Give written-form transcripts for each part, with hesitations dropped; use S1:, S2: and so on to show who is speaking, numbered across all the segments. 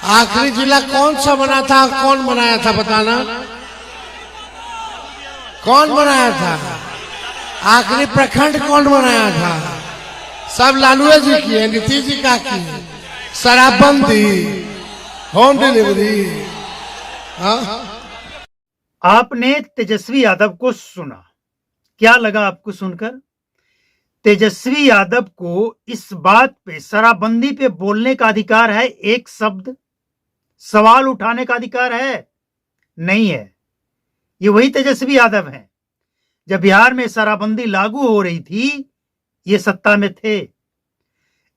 S1: आखिरी जिला कौन सा बना था, कौन बनाया था बताना, कौन बनाया था? आखिरी प्रखंड कौन बनाया था? सब लालू जी की है, नीतीश जी का की है। शराबबंदी, होम डिलीवरी।
S2: आपने तेजस्वी यादव को सुना, क्या लगा आपको सुनकर? तेजस्वी यादव को इस बात पे, शराबबंदी पे बोलने का अधिकार है? एक शब्द सवाल उठाने का अधिकार है? नहीं है। ये वही तेजस्वी यादव हैं जब बिहार में शराबबंदी लागू हो रही थी, ये सत्ता में थे।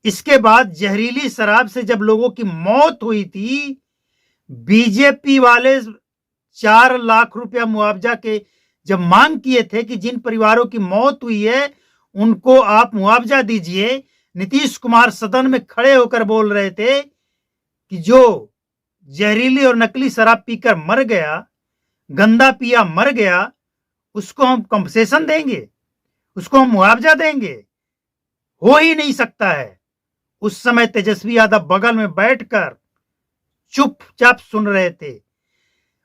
S2: इसके बाद जहरीली शराब से जब लोगों की मौत हुई थी, बीजेपी वाले 4 लाख रुपया मुआवजा के जब मांग किए थे कि जिन परिवारों की मौत हुई है उनको आप मुआवजा दीजिए, नीतीश कुमार सदन में खड़े होकर बोल रहे थे कि जो जहरीली और नकली शराब पीकर मर गया, गंदा पिया मर गया, उसको हम कंपनसेशन देंगे, उसको हम मुआवजा देंगे। हो ही नहीं सकता है। उस समय तेजस्वी यादव बगल में बैठकर चुपचाप सुन रहे थे।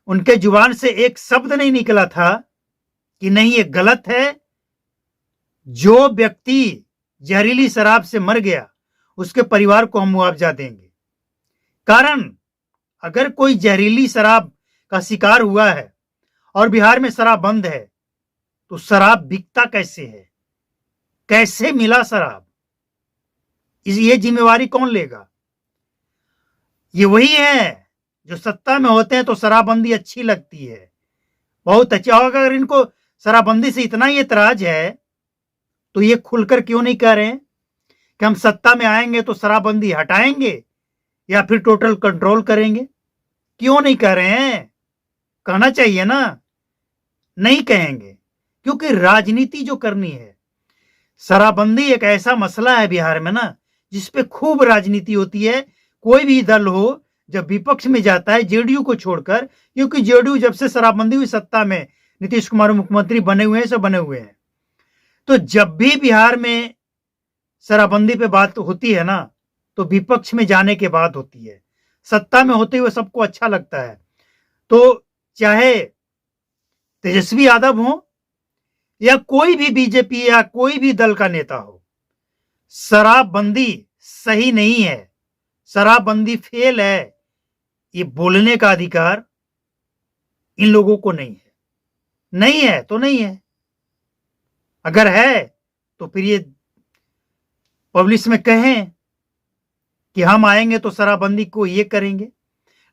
S2: उनके जुबान से एक शब्द नहीं निकला था कि नहीं ये गलत है, जो व्यक्ति जहरीली शराब से मर गया उसके परिवार को हम मुआवजा देंगे। कारण अगर कोई जहरीली शराब का शिकार हुआ है और बिहार में शराब बंद है, तो शराब बिकता कैसे है? कैसे मिला शराब? ये जिम्मेवारी कौन लेगा? ये वही है जो सत्ता में होते हैं तो शराबबंदी अच्छी लगती है, बहुत अच्छा होगा। अगर इनको शराबबंदी से इतना ही एतराज है तो ये खुलकर क्यों नहीं कह रहे हैं कि हम सत्ता में आएंगे तो शराबबंदी हटाएंगे या फिर टोटल कंट्रोल करेंगे? क्यों नहीं कह रहे हैं? कहना चाहिए ना। नहीं कहेंगे क्योंकि राजनीति जो करनी है, शराबबंदी एक ऐसा मसला है बिहार में ना जिसपे खूब राजनीति होती है। कोई भी दल हो जब विपक्ष में जाता है, जेडीयू को छोड़कर, क्योंकि जेडीयू जब से शराबबंदी हुई सत्ता में नीतीश कुमार मुख्यमंत्री बने हुए हैं, सब बने हुए हैं, तो जब भी बिहार में शराबबंदी पे बात होती है ना तो विपक्ष में जाने के बाद होती है। सत्ता में होते हुए सबको अच्छा लगता है। तो चाहे तेजस्वी यादव हो या कोई भी बीजेपी या कोई भी दल का नेता हो, शराबबंदी सही नहीं है, शराबबंदी फेल है, ये बोलने का अधिकार इन लोगों को नहीं है। नहीं है तो नहीं है। अगर है तो फिर ये पब्लिक में कहें कि हम आएंगे तो शराबबंदी को ये करेंगे।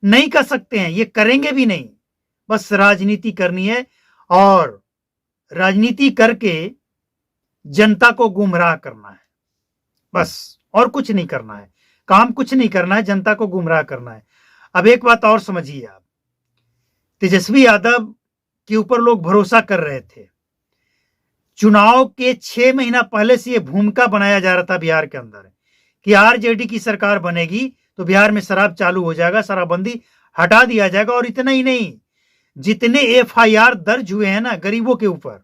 S2: नहीं कर सकते हैं, ये करेंगे भी नहीं। बस राजनीति करनी है और राजनीति करके जनता को गुमराह करना है, बस। और कुछ नहीं करना है, काम कुछ नहीं करना है, जनता को गुमराह करना है। अब एक बात और समझिए आप, तेजस्वी यादव के ऊपर लोग भरोसा कर रहे थे। चुनाव के 6 महीना पहले से यह भूमिका बनाया जा रहा था बिहार के अंदर कि आरजेडी की सरकार बनेगी तो बिहार में शराब चालू हो जाएगा, शराबबंदी हटा दिया जाएगा। और इतना ही नहीं, जितने एफआईआर दर्ज हुए हैं ना गरीबों के ऊपर,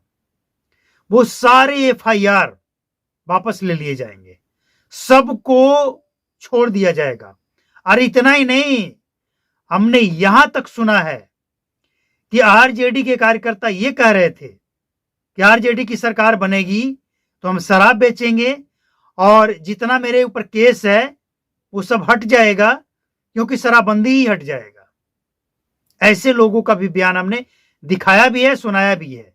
S2: वो सारे एफआईआर वापस ले लिए जाएंगे, सबको छोड़ दिया जाएगा। और इतना ही नहीं, हमने यहां तक सुना है कि आरजेडी के कार्यकर्ता ये कह रहे थे कि आरजेडी की सरकार बनेगी तो हम शराब बेचेंगे और जितना मेरे ऊपर केस है वो सब हट जाएगा, क्योंकि शराबबंदी ही हट जाएगा। ऐसे लोगों का भी बयान हमने दिखाया भी है, सुनाया भी है।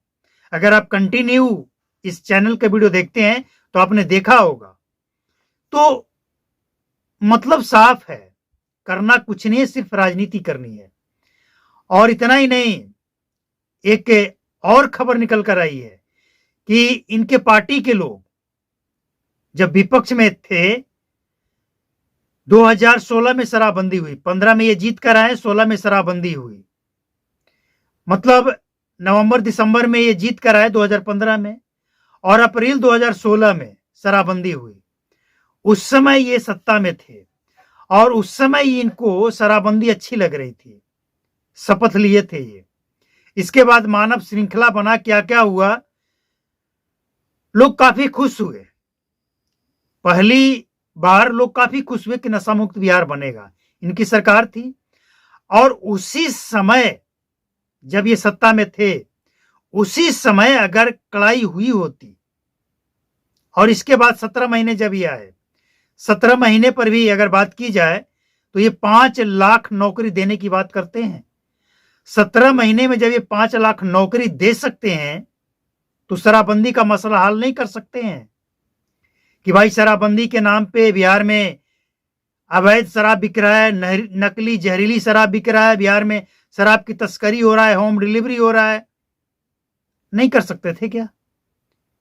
S2: अगर आप कंटिन्यू इस चैनल के वीडियो देखते हैं तो आपने देखा होगा। तो मतलब साफ है, करना कुछ नहीं है, सिर्फ राजनीति करनी है। और इतना ही नहीं, एक और खबर निकल कर आई है कि इनके पार्टी के लोग जब विपक्ष में थे, 2016 में शराबबंदी हुई, 15 में ये जीत कर आए, 16 में शराबबंदी हुई, मतलब नवंबर दिसंबर में ये जीत कर आए 2015 में, और अप्रैल 2016 में शराबबंदी हुई। उस समय ये सत्ता में थे और उस समय इनको शराबबंदी अच्छी लग रही थी, शपथ लिए थे ये। इसके बाद मानव श्रृंखला बना, क्या क्या हुआ, लोग काफी खुश हुए। पहली बार लोग काफी खुश हुए कि नशा मुक्त बिहार बनेगा, इनकी सरकार थी। और उसी समय जब ये सत्ता में थे, उसी समय अगर कड़ाई हुई होती, और इसके बाद 17 महीने जब ये आए, 17 महीने पर भी अगर बात की जाए तो ये 5 लाख नौकरी देने की बात करते हैं। 17 महीने में जब ये 5 लाख नौकरी दे सकते हैं तो शराबबंदी का मसला हल नहीं कर सकते हैं कि भाई शराबबंदी के नाम पे बिहार में अवैध शराब बिक रहा है, नकली जहरीली शराब बिक रहा है, बिहार में शराब की तस्करी हो रहा है, होम डिलीवरी हो रहा है। नहीं कर सकते थे क्या?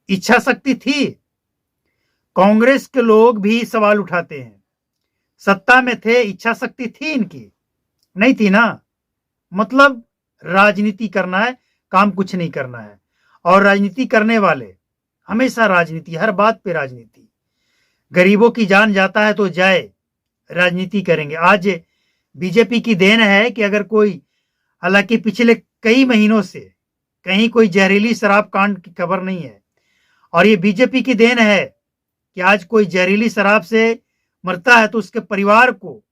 S2: इच्छा शक्ति थी। कांग्रेस के लोग भी सवाल उठाते हैं, सत्ता में थे, इच्छा शक्ति थी इनकी? नहीं थी ना। मतलब राजनीति करना है, काम कुछ नहीं करना है। और राजनीति करने वाले हमेशा राजनीति, हर बात पे राजनीति। गरीबों की जान जाता है तो जाए, राजनीति करेंगे। आज बीजेपी की देन है कि अगर कोई, हालांकि पिछले कई महीनों से कहीं कोई जहरीली शराब कांड की खबर नहीं है, और ये बीजेपी की देन है कि आज कोई जहरीली शराब से मरता है तो उसके परिवार को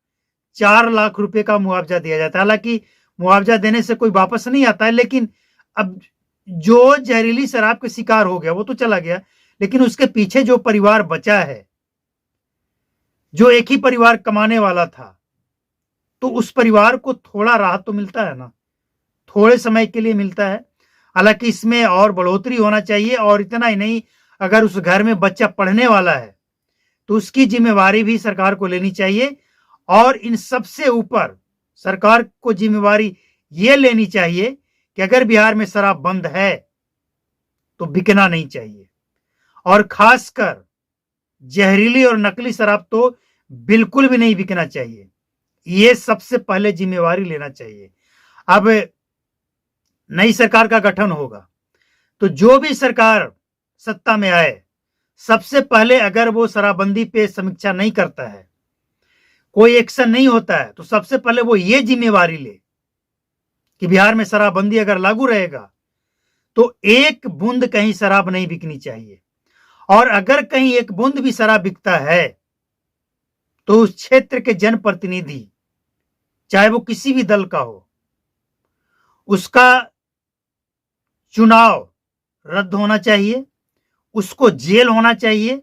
S2: 4 लाख रुपए का मुआवजा दिया जाता है। हालांकि मुआवजा देने से कोई वापस नहीं आता है, लेकिन अब जो जहरीली शराब के शिकार हो गया वो तो चला गया, लेकिन उसके पीछे जो परिवार बचा है, जो एक ही परिवार कमाने वाला था, तो उस परिवार को थोड़ा राहत तो मिलता है ना, थोड़े समय के लिए मिलता है। हालांकि इसमें और बढ़ोतरी होना चाहिए। और इतना ही नहीं, अगर उस घर में बच्चा पढ़ने वाला है तो उसकी जिम्मेवारी भी सरकार को लेनी चाहिए। और इन सबसे ऊपर सरकार को जिम्मेवारी ये लेनी चाहिए कि अगर बिहार में शराब बंद है तो बिकना नहीं चाहिए, और खासकर जहरीली और नकली शराब तो बिल्कुल भी नहीं बिकना चाहिए। ये सबसे पहले जिम्मेवारी लेना चाहिए। अब नई सरकार का गठन होगा तो जो भी सरकार सत्ता में आए, सबसे पहले अगर वो शराबबंदी पे समीक्षा नहीं करता है, कोई एक्शन नहीं होता है, तो सबसे पहले वो ये जिम्मेवारी ले कि बिहार में शराबबंदी अगर लागू रहेगा तो एक बूंद कहीं शराब नहीं बिकनी चाहिए। और अगर कहीं एक बूंद भी शराब बिकता है तो उस क्षेत्र के जनप्रतिनिधि, चाहे वो किसी भी दल का हो, उसका चुनाव रद्द होना चाहिए, उसको जेल होना चाहिए,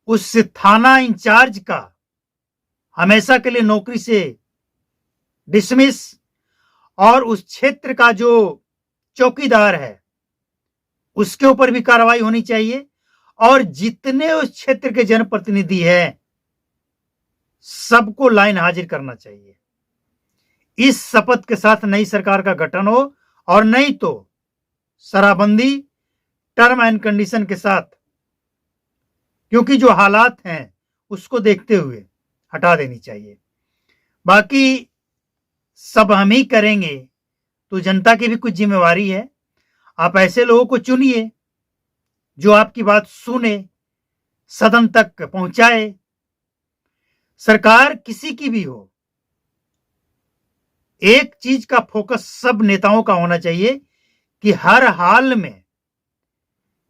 S2: उस थाना इंचार्ज का हमेशा के लिए नौकरी से डिसमिस, और उस क्षेत्र का जो चौकीदार है उसके ऊपर भी कार्रवाई होनी चाहिए। और जितने उस क्षेत्र के जनप्रतिनिधि हैं सबको लाइन हाजिर करना चाहिए। इस शपथ के साथ नई सरकार का गठन हो, और नहीं तो शराबबंदी टर्म एंड कंडीशन के साथ, क्योंकि जो हालात हैं उसको देखते हुए हटा देनी चाहिए। बाकी सब हम ही करेंगे तो जनता की भी कुछ जिम्मेवारी है। आप ऐसे लोगों को चुनिए जो आपकी बात सुने, सदन तक पहुंचाए। सरकार किसी की भी हो, एक चीज का फोकस सब नेताओं का होना चाहिए कि हर हाल में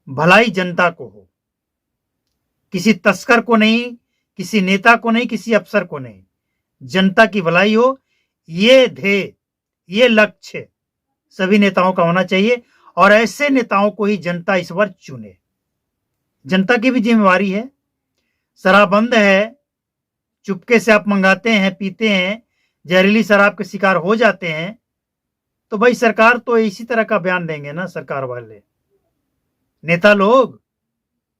S2: भलाई जनता को हो, किसी तस्कर को नहीं, किसी नेता को नहीं, किसी अफसर को नहीं, जनता की भलाई हो। ये ध्येय, ये लक्ष्य सभी नेताओं का होना चाहिए, और ऐसे नेताओं को ही जनता इस बार चुने। जनता की भी जिम्मेवारी है। शराब बंद है, चुपके से आप मंगाते हैं, पीते हैं, जहरीली शराब के शिकार हो जाते हैं, तो भाई सरकार तो इसी तरह का बयान देंगे ना। सरकार वाले नेता लोग,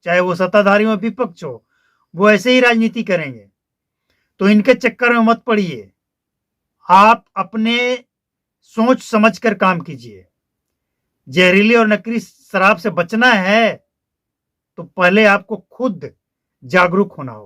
S2: चाहे वो सत्ताधारी हो विपक्ष हो, वो ऐसे ही राजनीति करेंगे। तो इनके चक्कर में मत पड़िए। आप अपने सोच समझ कर काम कीजिए। जहरीली और नकली शराब से बचना है तो पहले आपको खुद जागरूक होना होगा।